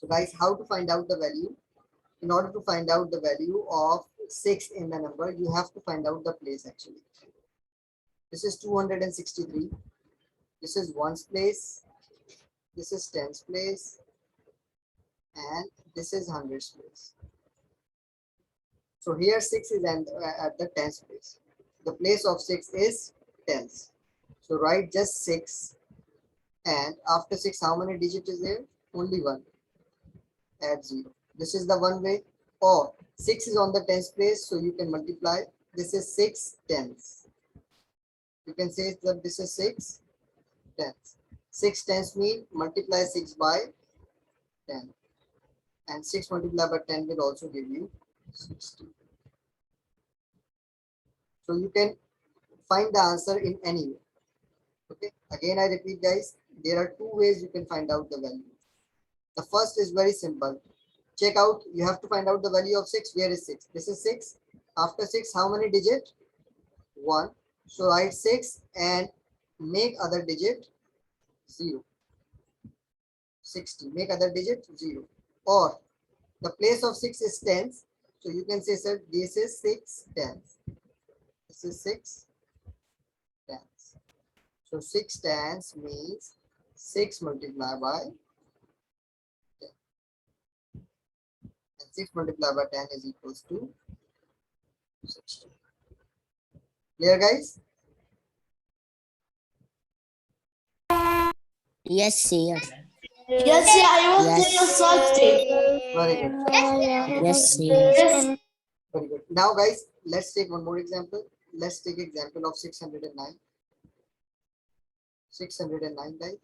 So guys, how to find out the value? In order to find out the value of 6 in the number, you have to find out the place actually. This is 263. This is ones place. This is tens place. And this is hundreds place. So here 6 is at the tens place. The place of 6 is tens. So write just 6. And after 6, how many digits is there? Only 1. Add 0. This is the one way. Or 6 is on the tens place, so you can multiply. This is 6 tens. You can say that this is 6 tens. 6 tens mean multiply 6 by 10. And 6 multiplied by 10 will also give you 60. So you can find the answer in any way. Okay. Again, I repeat, guys, there are two ways you can find out the value. The first is very simple. Check out, you have to find out the value of 6. Where is 6? This is 6. After 6, how many digit? 1. So write 6 and make other digit 0. 60. Make other digit 0. Or the place of 6 is tens. So you can say, sir, this is 6 tens. This is 6 tens. So 6 tens means 6 multiplied by 10. And 6 multiplied by 10 is equals to 60. Clear, guys? Yes, sir. Yes, sir, I was Yes. there Thursday. Very good. Yes, sir. Yes. Very good. Now, guys, let's take one more example. Let's take example of 609. 609, guys.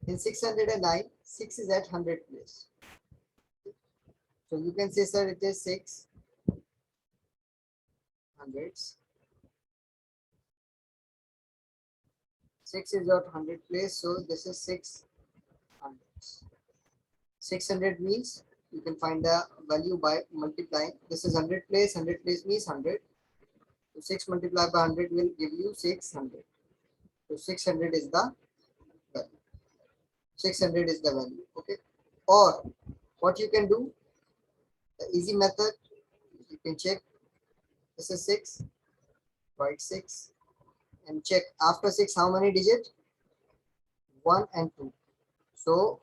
In 609, 6 is at 100 place. So you can say, sir, it is 6 hundreds. 6 is at 100 place, so this is 6 hundreds. 600 means you can find the value by multiplying. This is 100 place. 100 place means 100. So 6 multiplied by 100 will give you 600. So 600 is the value. 600 is the value. Okay. Or what you can do, the easy method, you can check. This is 6. Write 6 and check after 6 how many digits? 1 and 2. So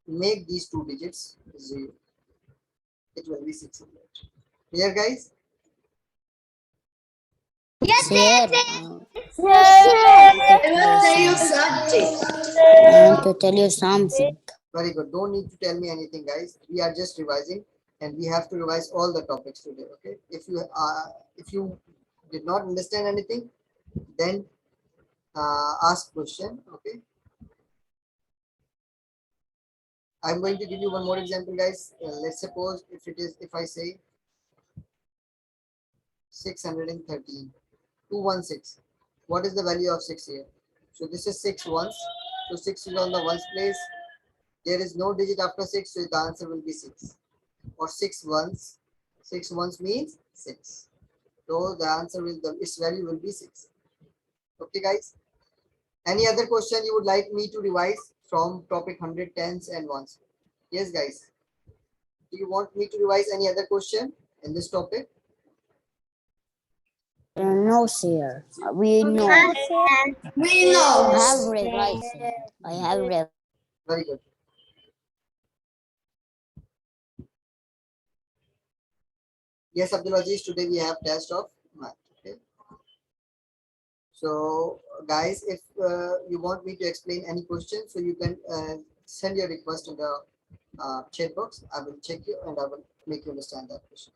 make these two digits 0. It will be 600. Clear, guys? Sir, I will tell you something. I want to tell you something. Very good. Don't need to tell me anything, guys. We are just revising, and we have to revise all the topics today. Okay. If you did not understand anything, then ask question. Okay. I'm going to give you one more example, guys. Let's suppose if I say 613, 216. What is the value of 6 here? So this is 6 ones. So 6 is on the ones place. There is no digit after 6, so the answer will be 6. Or 6 ones. 6 ones means 6. So the answer will, its value will be 6. Okay, guys. Any other question you would like me to revise from topic 110s and ones? Yes, guys. Do you want me to revise any other question in this topic? No, sir. We know. We know. I have realized. I have realized. Very good. Yes, Abdulaziz, today we have test of math. Okay. So, guys, if you want me to explain any question, so you can send your request in the chat box. I will check you and I will make you understand that question.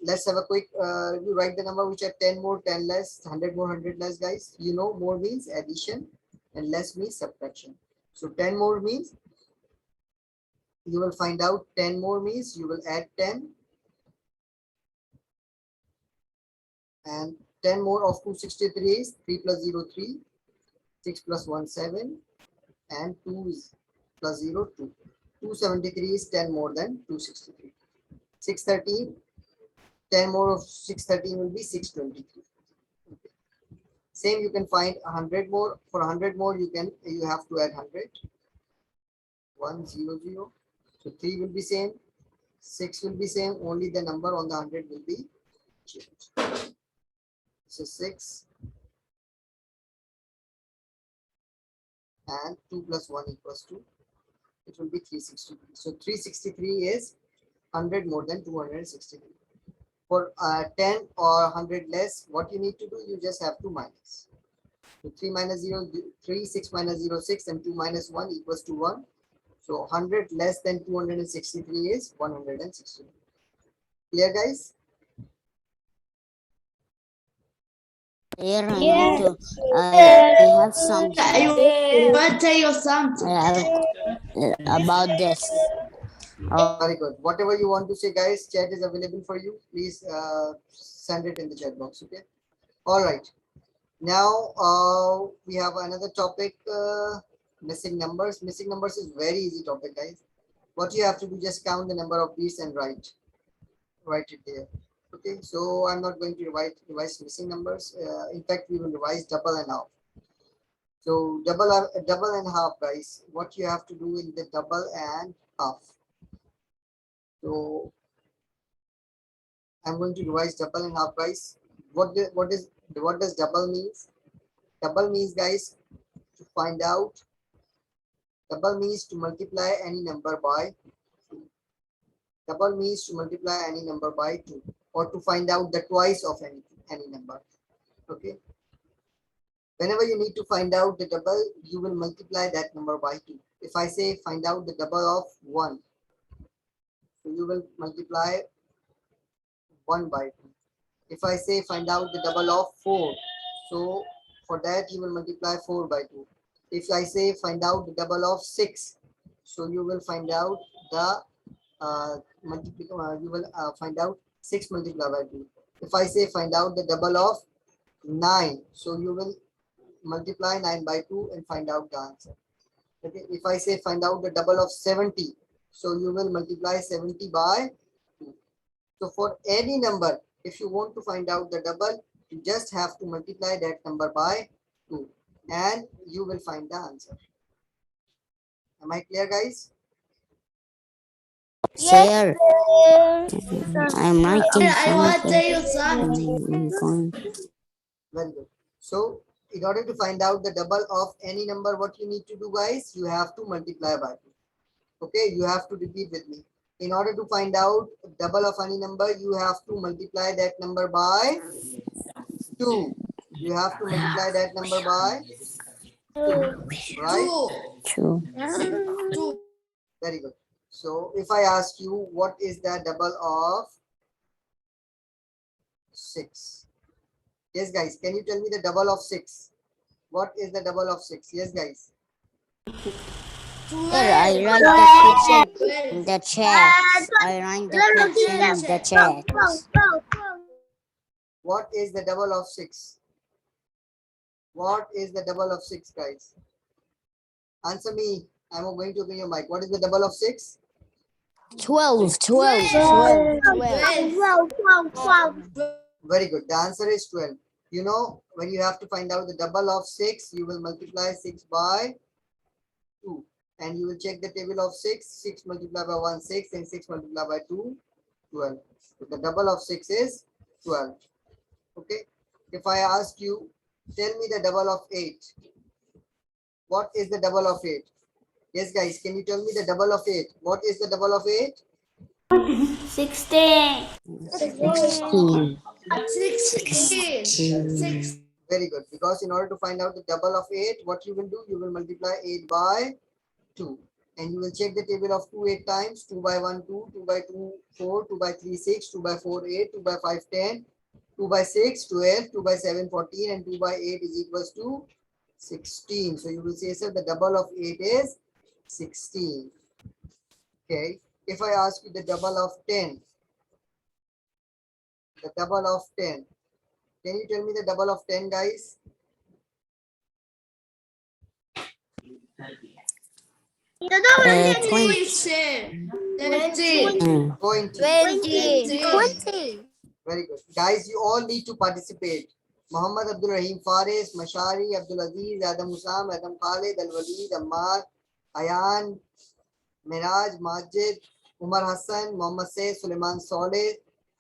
Let's have a quick, you write the number which are 10 more, 10 less, 100 more, 100 less, guys. You know, more means addition and less means subtraction. So 10 more means you will find out 10 more means you will add 10 and 10 more of 263 is 3 plus 0, 3, 6 plus 1, 7 and 2 is plus 0, 2. 273 is 10 more than 263. 613, 10 more of 613 will be 623. Okay. Same you can find 100 more. For 100 more you have to add 100. 100. So 3 will be same, 6 will be same, only the number on the 100 will be changed. So 6 and 2 plus 1 equals to, it will be 363. So 363 is 100 more than 263. For 10 or 100 less, what you need to do, you just have to minus. So 3 minus 0, 3, 6 minus 0, 6, and 2 minus 1 equals to 1. So 100 less than 263 is 163. Clear, guys? Here I want to, I have something. I want to tell you something. I have about this. Very good. Whatever you want to say, guys, chat is available for you. Please send it in the chat box. Okay. All right. Now we have another topic, missing numbers. Missing numbers is very easy topic, guys. What you have to do, just count the number of beats and write it there. Okay, so I'm not going to revise missing numbers. In fact, we will revise double and half. So double and half, guys. What you have to do in the double and half. So I'm going to revise double and half, guys. What does double means? Double means, guys, to find out. Double means to multiply any number by 2. Double means to multiply any number by 2, or to find out the twice of any number. Okay. Whenever you need to find out the double, you will multiply that number by 2. If I say find out the double of 1, so you will multiply 1 by 2. If I say find out the double of 4, so for that you will multiply 4 by 2. If I say find out the double of 6, so you will find out the you will find out 6 multiplied by 2. If I say find out the double of 9, so you will multiply 9 by 2 and find out the answer. Okay. If I say find out the double of 70, so you will multiply 70 by 2. So for any number, if you want to find out the double, you just have to multiply that number by 2 and you will find the answer. Am I clear, guys? Sir, I'm writing I want to tell you something. something. Very good. So in order to find out the double of any number, what you need to do, guys, you have to multiply by 2. Okay, you have to repeat with me. In order to find out double of any number, you have to multiply that number by 2. You have to multiply that number by 2, right? True. Very good. So if I ask you, what is the double of 6? Yes, guys, can you tell me the double of 6? What is the double of 6? Yes, guys. Sir, I write the question in the chat. I write the question in the chat. What is the double of 6? What is the double of 6, guys? Answer me. I'm going to open your mic. What is the double of 6? 12. Very good. The answer is 12. You know, when you have to find out the double of 6, you will multiply 6 by 2. And you will check the table of 6. 6 multiplied by 1, 6. And 6 multiplied by 2, 12. So the double of 6 is 12. Okay. If I ask you, tell me the double of 8. What is the double of 8? Yes, guys, can you tell me the double of 8? What is the double of 8? 16. 16. Very good. Because in order to find out the double of 8, what you will do? You will multiply 8 by 2. And you will check the table of 2 8 times. 2 by 1, 2. 2 by 2, 4. 2 by 3, 6. 2 by 4, 8. 2 by 5, 10. 2 by 6, 12. 2 by 7, 14. And 2 by 8 is equals to 16. So you will say, sir, the double of 8 is 16. Okay. If I ask you the double of 10, the double of 10, can you tell me the double of 10, guys? The double of 10 20. is 20. 20. Very good. Guys, you all need to participate. Muhammad Abdul Rahim Faris, Mashari, Abdul Aziz, Adam Usam, Adam Khalid, Al Walid, Ammar, Ayan, Miraj, Majid, Umar Hassan, Mohammad Say, Suleiman Saleh,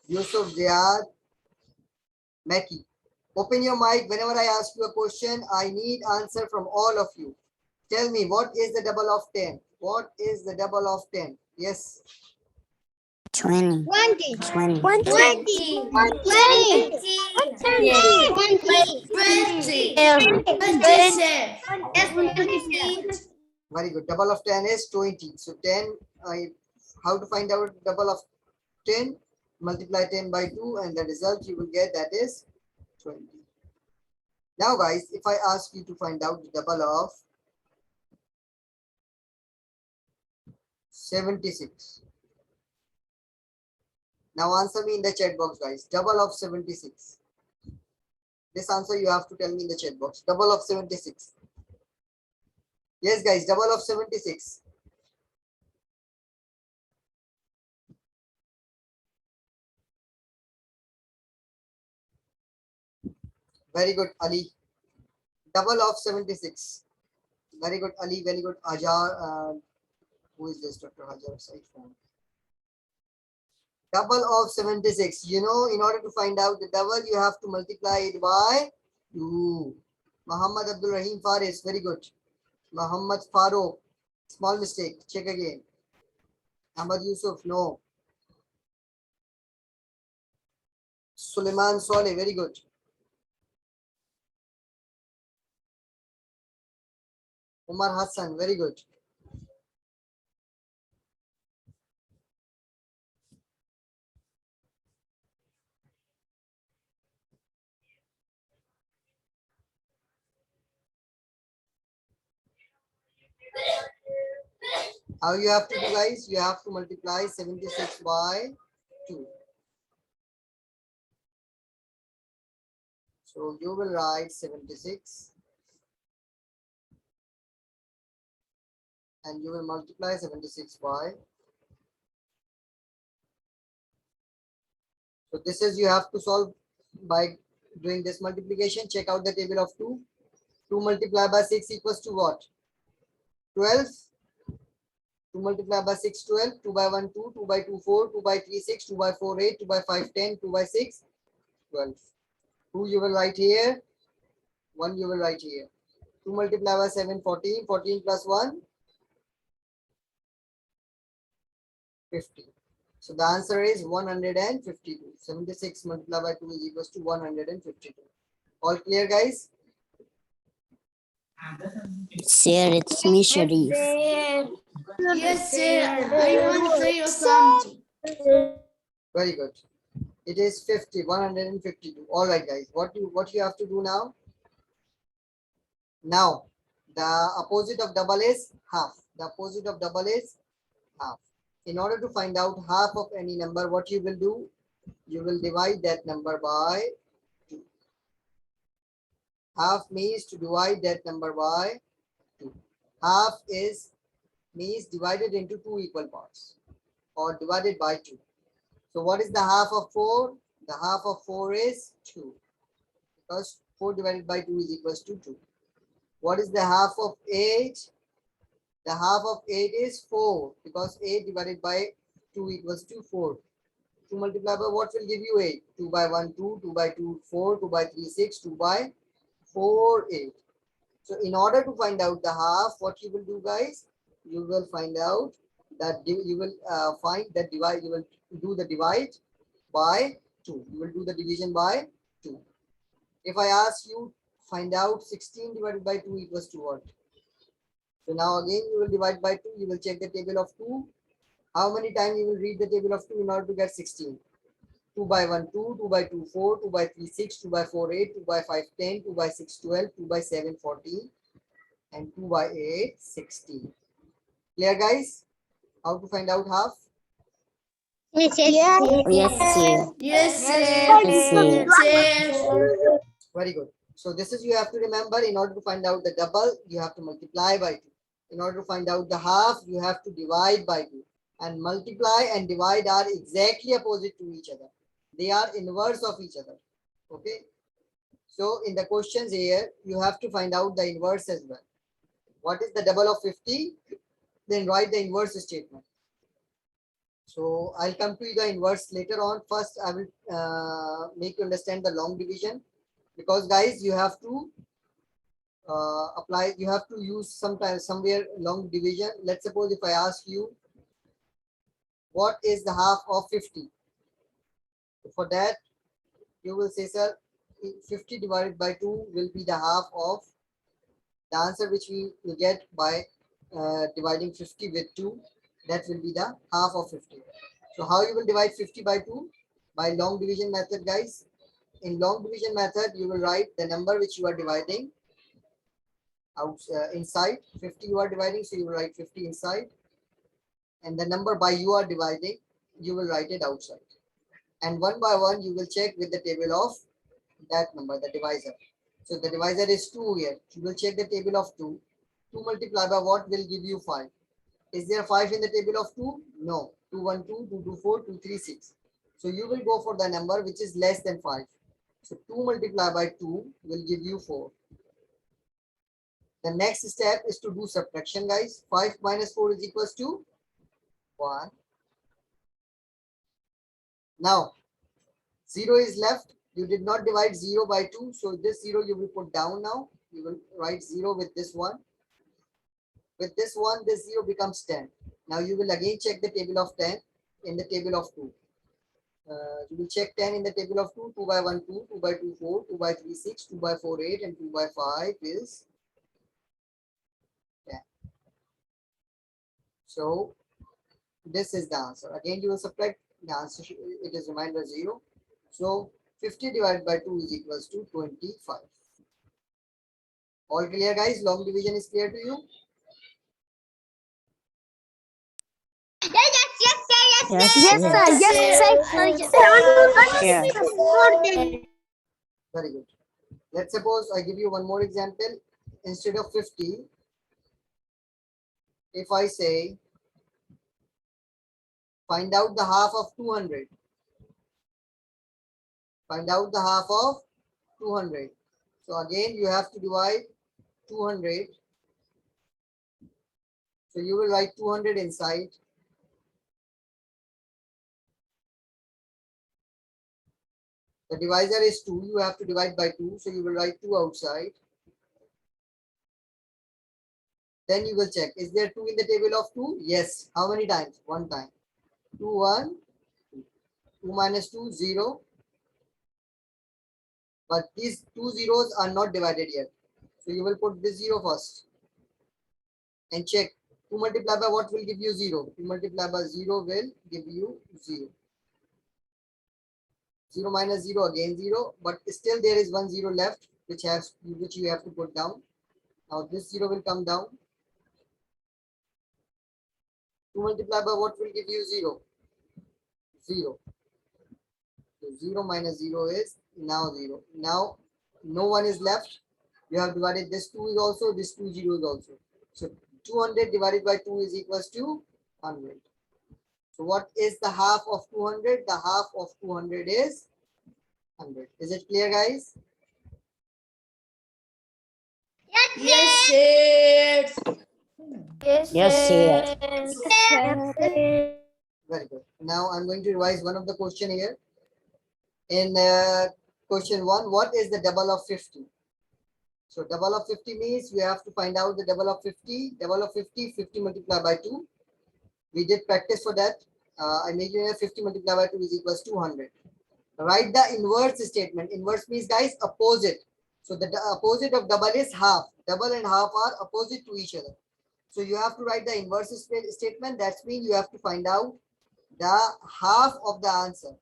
Yusuf Ziad, Meki. Open your mic. Whenever I ask you a question, I need answer from all of you. Tell me, what is the double of 10? What is the double of 10? Yes. 20. 20. 20. 20. 20. Very good. Double of 10 is 20. So 10, how to find out double of 10? Multiply 10 by 2 and the result you will get, that is 20. Now guys, if I ask you to find out the double of 76. Now answer me in the chat box guys. Double of 76. This answer you have to tell me in the chat box. Double of 76. Yes guys, double of 76. Very good, Ali. Double of 76. Very good, Ali. Very good, Ajar. Who is this, Dr. Hajar? Double of 76. You know, in order to find out the double, you have to multiply it by 2. Muhammad Abdul Rahim Faris. Very good. Muhammad Farouk. Small mistake. Check again. Ahmad Yusuf. No. Suleiman Saleh. Very good. Umar Hassan. Very good. How you have to do guys? You have to multiply 76 by 2. So you will write 76 and you will multiply 76 by. So this is you have to solve by doing this multiplication. Check out the table of 2. 2 multiplied by 6 equals to what? 12. 2 multiplied by 6, 12. 2 by 1, 2. 2 by 2, 4. 2 by 3, 6. 2 by 4, 8. 2 by 5, 10. 2 by 6, 12. 2 you will write here. 1 you will write here. 2 multiplied by 7, 14. 14 plus 1, 50. So the answer is 152. 76 multiplied by 2 is equals to 152. All clear guys? Sir, it's me, Sharif. Yes, sir. I want to tell you something. Very good. It is 50, 152. All right, guys. What you have to do now? Now, the opposite of double is half. The opposite of double is half. In order to find out half of any number, what you will do? You will divide that number by 2. Half means to divide that number by 2. Half means divided into 2 equal parts or divided by 2. So what is the half of 4? The half of 4 is 2 because 4 divided by 2 is equals to 2. What is the half of 8? The half of 8 is 4 because 8 divided by 2 equals to 4. 2 multiplied by what will give you 8? 2 by 1, 2, 2 by 2, 4, 2 by 3, 6, 2 by 4, 8. So in order to find out the half, what you will do guys? You will find out that you will find that divide, you will do the divide by 2. You will do the division by 2. If I ask you, find out 16 divided by 2 equals to what? So now again you will divide by 2. You will check the table of 2. How many times you will read the table of 2 in order to get 16? 2 by 1, 2, 2 by 2, 4, 2 by 3, 6, 2 by 4, 8, 2 by 5, 10, 2 by 6, 12, 2 by 7, 14, and 2 by 8, 16. Clear guys? How to find out half? Yes, sir. Yes, sir. Yes, sir. Very good. So this is you have to remember, in order to find out the double, you have to multiply by 2. In order to find out the half, you have to divide by 2. And multiply and divide are exactly opposite to each other. They are inverse of each other. Okay. So in the questions here, you have to find out the inverse as well. What is the double of 50? then write the inverse statement. So I'll come to the inverse later on. First, I will make you understand the long division, because guys, you have to apply, you have to use sometimes somewhere long division. Let's suppose if I ask you, what is the half of 50? For that, you will say, sir, 50 divided by 2 will be the half of the answer which we will get by dividing 50 with 2. That will be the half of 50. So how you will divide 50 by 2? By long division method, guys. In long division method, you will write the number which you are dividing out inside. 50 you are dividing, so you will write 50 inside. And the number by you are dividing, you will write it outside. And one by one, you will check with the table of that number, the divisor. So the divisor is 2 here. You will check the table of 2. 2 multiplied by what will give you 5? Is there 5 in the table of 2? No. 2, 1, 2, 2, 2, 4, 2, 3, 6. So you will go for the number which is less than 5. So 2 multiplied by 2 will give you 4. The next step is to do subtraction, guys. 5 minus 4 is equals to 1. Now, 0 is left. You did not divide 0 by 2. So this 0 you will put down now. You will write 0 with this 1. With this 1, this 0 becomes 10. Now you will again check the table of 10 in the table of 2. You will check 10 in the table of 2. 2 by 1, 2. 2 by 2, 4. 2 by 3, 6. 2 by 4, 8. And 2 by 5 is 10. So this is the answer. Again, you will subtract the answer. It is reminder 0. So 50 divided by 2 is equals to 25. All clear, guys? Long division is clear to you? Yes, Yes, sir. Very good. Let's suppose I give you one more example. Instead of 50, if I say, find out the half of 200. Find out the half of 200. So again, you have to divide 200. So you will write 200 inside. The divisor is 2. You have to divide by 2. So you will write 2 outside. Then you will check. Is there 2 in the table of 2? Yes. How many times? 1 time. 2, 1. 2 minus 2, 0. But these 2 zeros are not divided yet. So you will put this 0 first. And check. 2 multiplied by what will give you 0? 2 multiplied by 0 will give you 0. 0 minus 0 again 0. But still there is 1 0 left, which you have to put down. Now this 0 will come down. 2 multiplied by what will give you 0? 0. So 0 minus 0 is now 0. Now no one is left. You have divided this 2 is also, this 2 zeros also. So 200 divided by 2 is equals to 100. So what is the half of 200? The half of 200 is 100. Is it clear, guys? Yes, sir. Yes, sir. Very good. Now I'm going to revise one of the question here. In question 1, what is the double of 50? So double of 50 means we have to find out the double of 50. Double of 50, 50 multiplied by 2. We did practice for that. I made it 50 multiplied by 2 is equals to 100. Write the inverse statement. Inverse means, guys, opposite. So the opposite of double is half. Double and half are opposite to each other. So you have to write the inverse statement. That means you have to find out the half of the answer.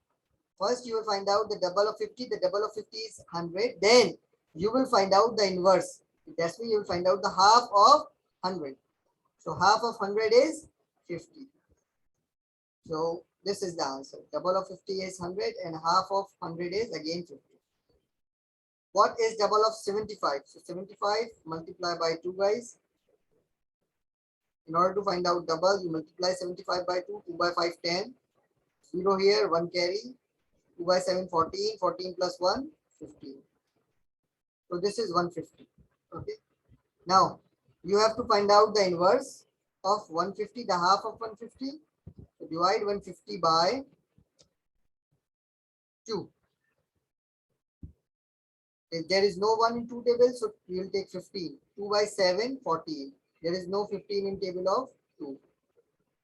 First, you will find out the double of 50. The double of 50 is 100. Then you will find out the inverse. That means you will find out the half of 100. So half of 100 is 50. So this is the answer. Double of 50 is 100 and half of 100 is again 50. What is double of 75? So 75 multiplied by 2, guys. In order to find out double, you multiply 75 by 2. 2 by 5, 10. 0 here, 1 carry. 2 by 7, 14. 14 plus 1, 15. So this is 150. Okay. Now, you have to find out the inverse of 150, the half of 150. So divide 150 by 2. If there is no 1 in 2 tables, so we will take 15. 2 by 7, 14. There is no 15 in table of 2.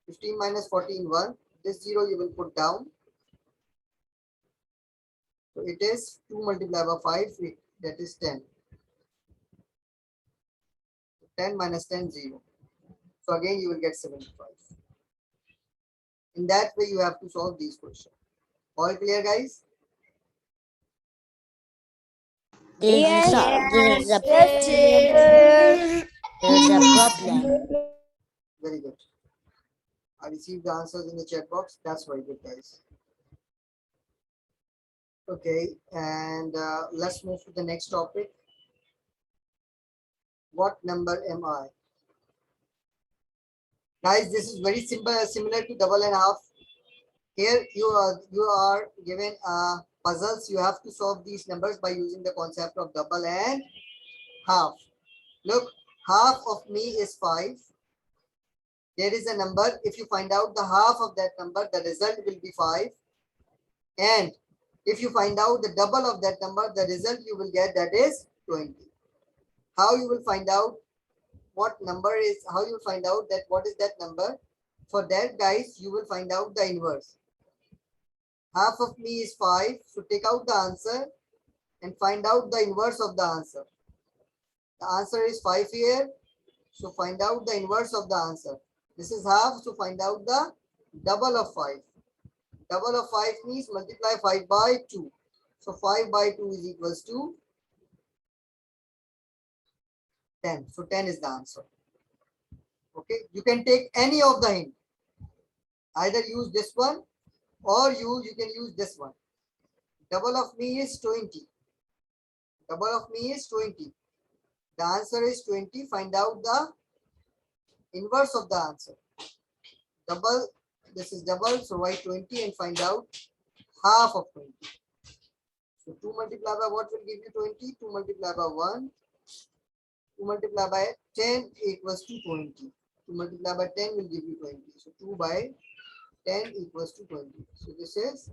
15 minus 14, 1. This 0 you will put down. So it is 2 multiplied by 5, that is 10. 10 minus 10, 0. So again you will get 75. In that way you have to solve these questions. All clear, guys? This is a, this is a, Yes, sir. this is a problem. Very good. I received the answers in the chat box. That's very good, guys. Okay, and let's move to the next topic. What number am I? Guys, this is very simple, similar to double and half. Here you are given puzzles. You have to solve these numbers by using the concept of double and half. Look, half of me is 5. There is a number. If you find out the half of that number, the result will be 5. And if you find out the double of that number, the result you will get, that is 20. How you will find out what number is, how you will find out that what is that number? For that, guys, you will find out the inverse. Half of me is 5. So take out the answer and find out the inverse of the answer. The answer is 5 here. So find out the inverse of the answer. This is half. So find out the double of 5. Double of 5 means multiply 5 by 2. So 5 by 2 is equals to 10. So 10 is the answer. Okay. You can take any of the hint. Either use this one or you can use this one. Double of me is 20. Double of me is 20. The answer is 20. Find out the inverse of the answer. Double, this is double, so write 20 and find out half of 20. So 2 multiplied by what will give you 20? 2 multiplied by 1. 2 multiplied by 10 equals to 20. 2 multiplied by 10 will give you 20. So 2 by 10 equals to 20. So this is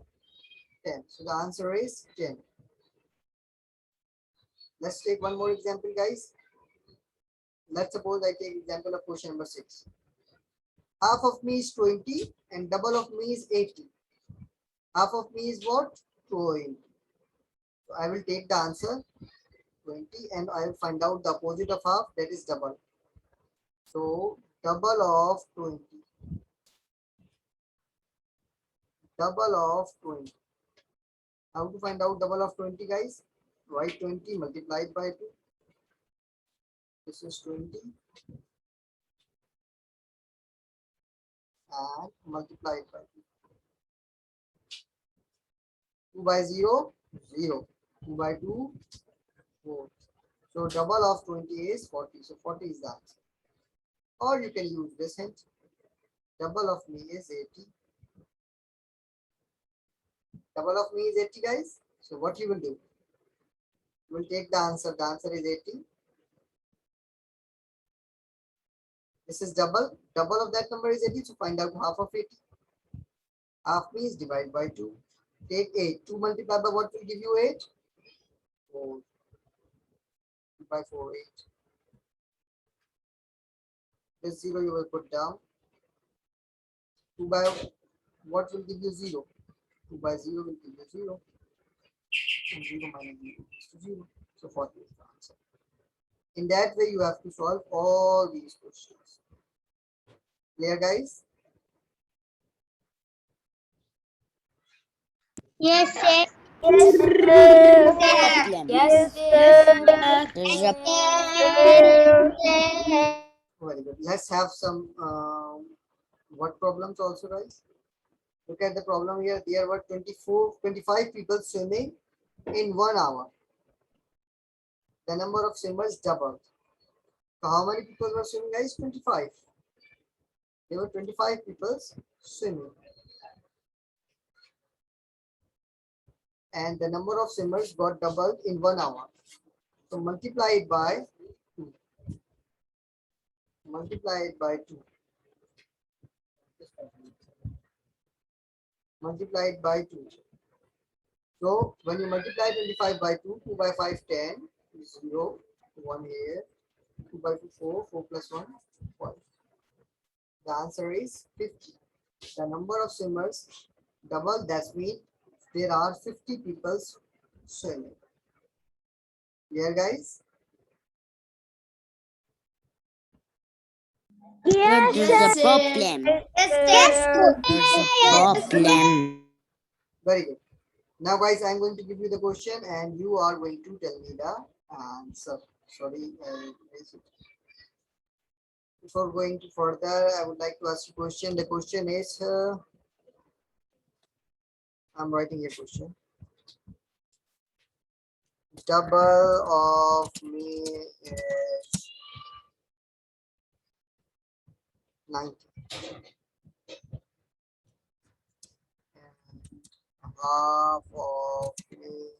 10. So the answer is 10. Let's take one more example, guys. Let's suppose I take example of question number 6. Half of me is 20 and double of me is 80. Half of me is what? 20. So I will take the answer 20 and I will find out the opposite of half, that is double. So double of 20. Double of 20. How to find out double of 20, guys? Write 20 multiplied by 2. This is 20 and multiplied by 2. 2 by 0, 0. 2 by 2, 4. So double of 20 is 40. So 40 is the answer. Or you can use this hint. Double of me is 80. Double of me is 80, guys. So what you will do? You will take the answer. The answer is 80. This is double. Double of that number is 80. So find out half of 80. Half means divide by 2. Take 8. 2 multiplied by what will give you 8? 4. 2 by 4, 8. This 0 you will put down. 2 by what will give you 0? 2 by 0 will give you 0. And 0 minus 0 is to 0. So 40 is the answer. In that way, you have to solve all these questions. Clear, guys? Yes, sir. Problem. Yes, sir. This is a Very good. Let's have some what problems also, guys? Look at the problem here. There were 25 people swimming in 1 hour. The number of swimmers doubled. So how many people were swimming, guys? 25. There were 25 people swimming. And the number of swimmers got doubled in 1 hour. So multiply it by 2. Multiply it by 2. Multiply it by 2. So when you multiply 25 by 2, 2 by 5, 10, 0, 1 here, 2 by 2, 4, 4 plus 1, 5. The answer is 50. The number of swimmers double, that means there are 50 people swimming. Here guys, Sir, there's a Yes, sir. problem. Yes, sir. There's a problem. very good. Now guys, I'm going to give you the question and you are going to tell me the answer. Sorry, before going to further, I would like to ask you a question. The question is, I'm writing a question. Double of me is 90. And half of me is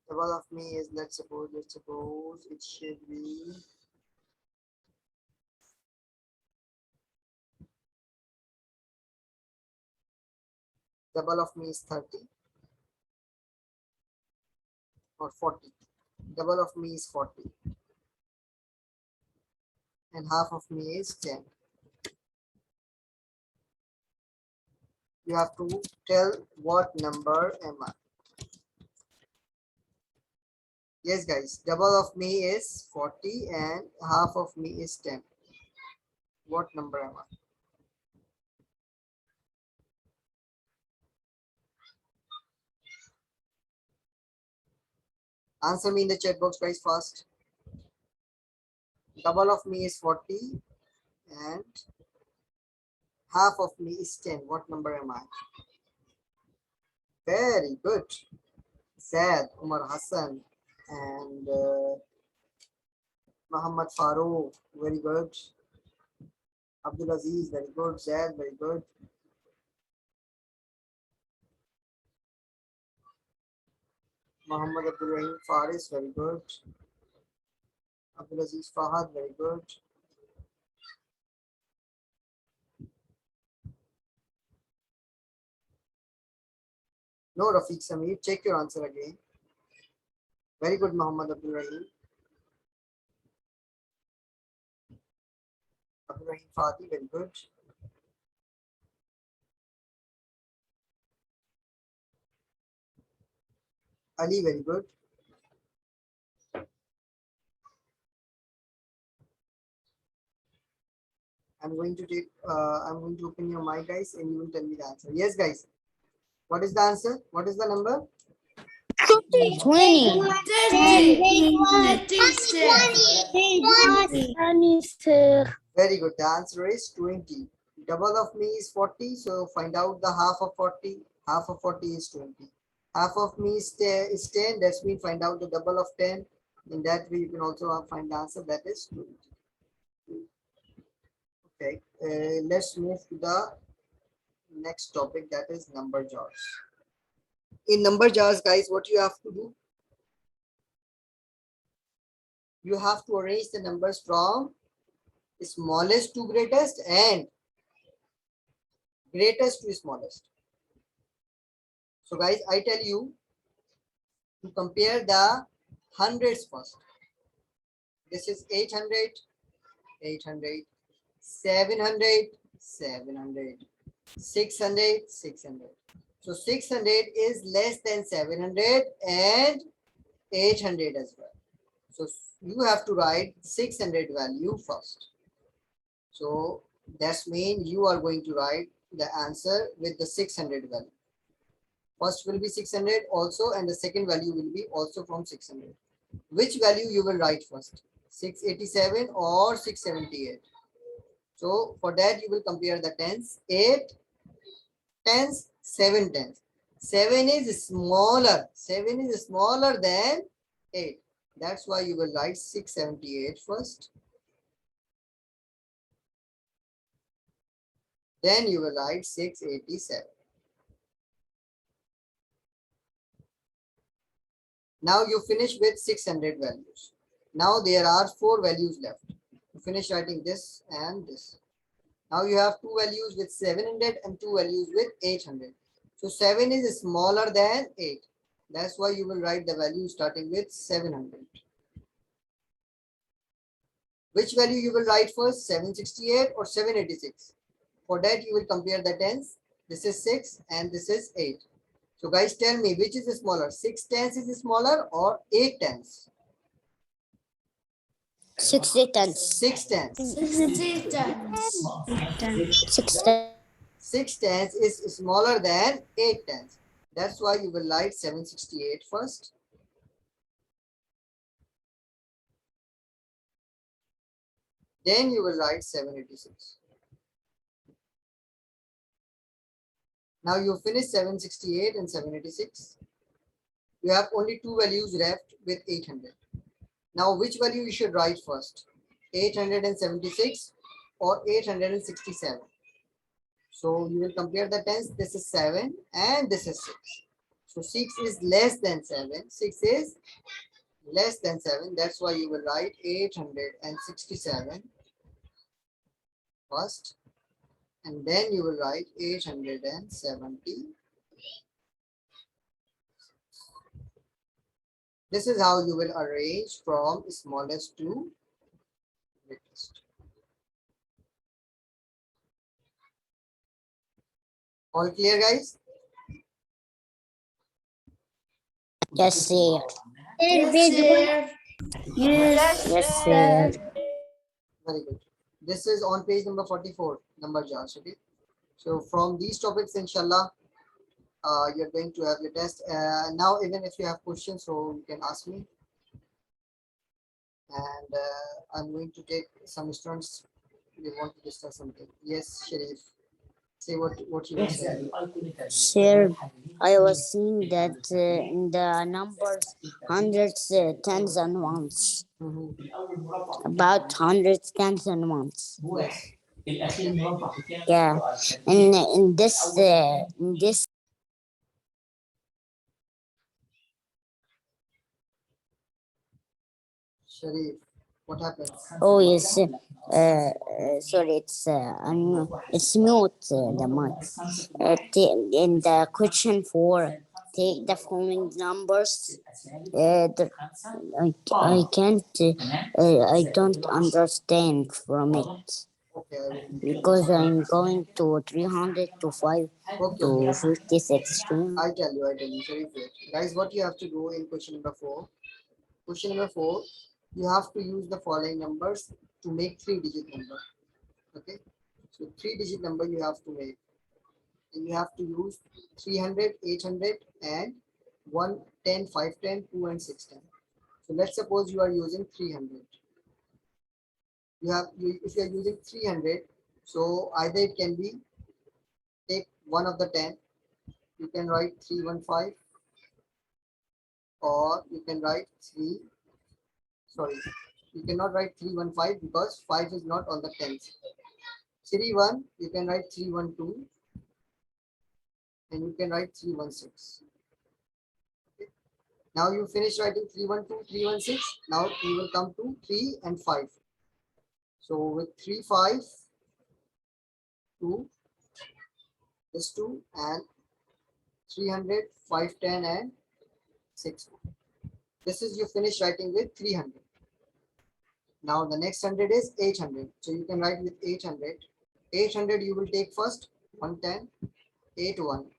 double of me is, let's suppose it should be double of me is 30 or 40. Double of me is 40 and half of me is 10. You have to tell what number am I. Yes guys, double of me is 40 and half of me is 10. What number am I? Answer me in the chat box guys fast. Double of me is 40 and half of me is 10. What number am I? Very good. Zaid, Umar Hassan and Muhammad Farooq, very good. Abdul Aziz, very good. Zaid, very good. Muhammad Abdul Rahim Faris, very good. Abdul Aziz Fahad, very good. No, Rafiq Samir, check your answer again. Very good, Muhammad Abdul Rahim. Abdul Rahim Fadi, very good. Ali, very good. I'm going to open your mic, guys, and you will tell me the answer. Yes, guys. What is the answer? What is the number? 20. 30. Very good. The answer is 20. Double of me is 40. So find out the half of 40. Half of 40 is 20. Half of me is 10. That's mean find out the double of 10. In that way, you can also find the answer. That is 20. Okay. Let's move to the next topic. That is number jars. In number jars, guys, what you have to do? You have to arrange the numbers from smallest to greatest and greatest to smallest. So guys, I tell you to compare the hundreds first. This is 800, 800, 700, 700, 600, 600. So 600 is less than 700 and 800 as well. So you have to write 600 value first. So that's mean you are going to write the answer with the 600 value. First will be 600 also, and the second value will be also from 600. Which value you will write first? 687 or 678? So for that you will compare the tens. 8 tens, 7 tens. 7 is smaller. 7 is smaller than 8. That's why you will write 678 first. Then you will write 687. Now you finish with 600 values. Now there are 4 values left. You finish writing this and this. Now you have 2 values with 700 and 2 values with 800. So 7 is smaller than 8. That's why you will write the value starting with 700. Which value you will write first, 768 or 786? For that you will compare the tens. This is 6 and this is 8. So guys, tell me which is smaller, 6 tens is smaller or 8 tens? 60 tens. 6 tens. 60 tons. 6 tens. 6 tens is smaller than 8 tens. That's why you will write 768 first. Then you will write 786. Now you finish 768 and 786. You have only 2 values left with 800. Now which value you should write first? 876 or 867? So you will compare the tens. This is 7 and this is 6. So 6 is less than 7. 6 is less than 7. That's why you will write 867 first. And then you will write 870. This is how you will arrange from smallest to greatest. All clear, guys? Yes, sir. Yes, sir. Yes, sir. Very good. This is on page number 44, number jars. Okay. So from these topics, inshallah, you're going to have your test. Now, even if you have questions, so you can ask me. And I'm going to take some students. They want to discuss something. Yes, Sharif. Say what you were saying. Sir, I was seeing that in the numbers hundreds, tens, and ones. Mhm. About hundreds, tens, and ones. Yes. Yeah. In this Sharif, what happened? oh yes. Sorry, it's mute the mic. In the question 4, take the following numbers. I can't. I don't understand from it Okay, I will. because I'm going to 300 to 5 Okay, to okay. 56. I tell you, Sharif, wait. Guys, what you have to do in question number 4? Question number 4, you have to use the following numbers to make 3-digit number. Okay, so 3-digit number you have to make. And you have to use 300, 800, and 1, 10, 5, 10, 2, and 6, 10. So let's suppose you are using 300. If you are using 300, so either it can be take one of the 10. You can write 315, or you can write 3. Sorry, you cannot write 315 because 5 is not on the 10th. 3-1, you can write 312, and you can write 316. Okay. Now you finish writing 312, 316. Now you will come to 3 and 5. So with 3, 5, 2, this 2, and 300, 5, 10, and 6. This is you finish writing with 300. Now the next 100 is 800. So you can write with 800. 800 you will take first 110, 8, 1,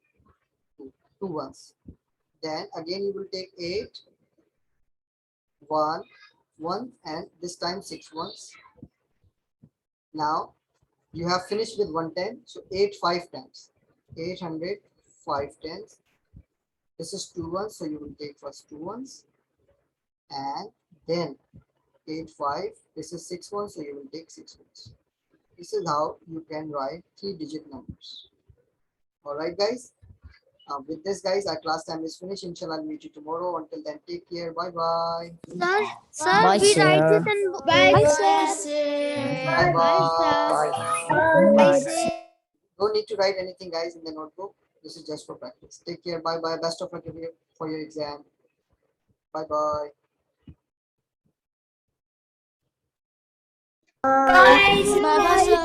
2, 2 ones. Then again you will take 8, 1, 1, and this time 6 ones. Now you have finished with 110. So 8, 5 times. 800, 5 tens. This is 2 ones. So you will take first 2 ones. And then 8, 5. This is 6 ones. So you will take 6 ones. This is how you can write 3-digit numbers. All right, guys. With this, guys, our class time is finished. Inshallah, I'll meet you tomorrow. Until then, take care. Bye bye. Bye, sir. Bye, sir. Bye bye. Bye. Don't need to write anything, guys, in the notebook. This is just for practice. Take care. Bye bye. Best of luck for your exam. Bye bye. Bye bye, sir.